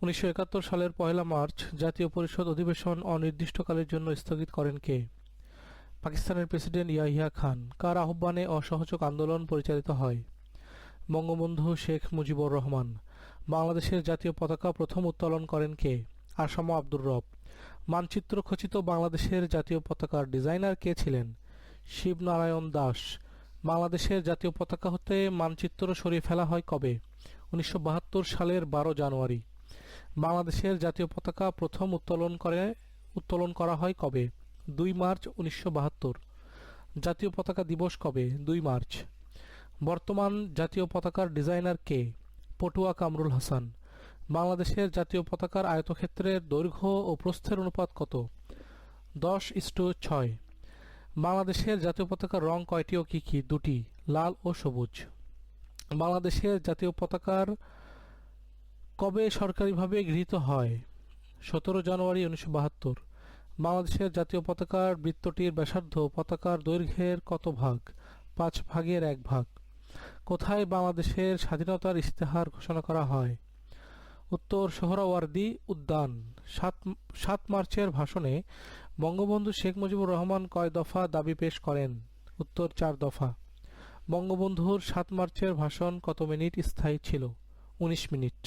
1971 সালের 1 মার্চ জাতীয় পরিষদ অধিবেশন অনির্দিষ্টকালের জন্য স্থগিত করেন কে? পাকিস্তানের প্রেসিডেন্ট ইয়াহিয়া খান। কার আহ্বানে অসহযোগ আন্দোলন পরিচালিত হয়? বঙ্গবন্ধু শেখ মুজিবুর রহমান। বাংলাদেশের জাতীয় পতাকা প্রথম উত্তোলন করেন কে? আসাম আব্দুর রব। মানচিত্র খচিত বাংলাদেশের জাতীয় পতাকার ডিজাইনার কে ছিলেন? শিবনারায়ণ দাস। বাংলাদেশের জাতীয় পতাকা হতে মানচিত্র সরিয়ে ফেলা হয় কবে? 1972 সালের 12 জানুয়ারি। বাংলাদেশের জাতীয় পতাকা প্রথম উত্তোলন করা হয় কবে? 2 মার্চ 1972। জাতীয় পতাকা দিবস কবে? 2 মার্চ। বর্তমান জাতীয় পতাকার ডিজাইনার কে? পটুয়া কামরুল হাসান। বাংলাদেশের জাতীয় পতাকার আয়তক্ষেত্রের দৈর্ঘ্য ও প্রস্থের অনুপাত কত? 10:6। বাংলাদেশের জাতীয় পতাকার রং কয়টি ও কি কি? 2টি, লাল ও সবুজ। বাংলাদেশের জাতীয় পতাকার কবে সরকারিভাবে গৃহীত হয়? 17 জানুয়ারি 1972। বাংলাদেশের জাতীয় পতাকার বৃত্তটির ব্যাসার্ধ পতাকার দৈর্ঘ্যের কত ভাগ? 5 ভাগের 1 ভাগ। কোথায় বাংলাদেশের স্বাধীনতার ইশতেহার ঘোষণা করা হয়? উত্তর সোহরাওয়ার্দী উদ্যান। 7 মার্চের ভাষণে বঙ্গবন্ধু শেখ মুজিবুর রহমান কয় দফা দাবি পেশ করেন? উত্তর 4 দফা। বঙ্গবন্ধুর 7 মার্চের ভাষণ কত মিনিট স্থায়ী ছিল? 19 মিনিট।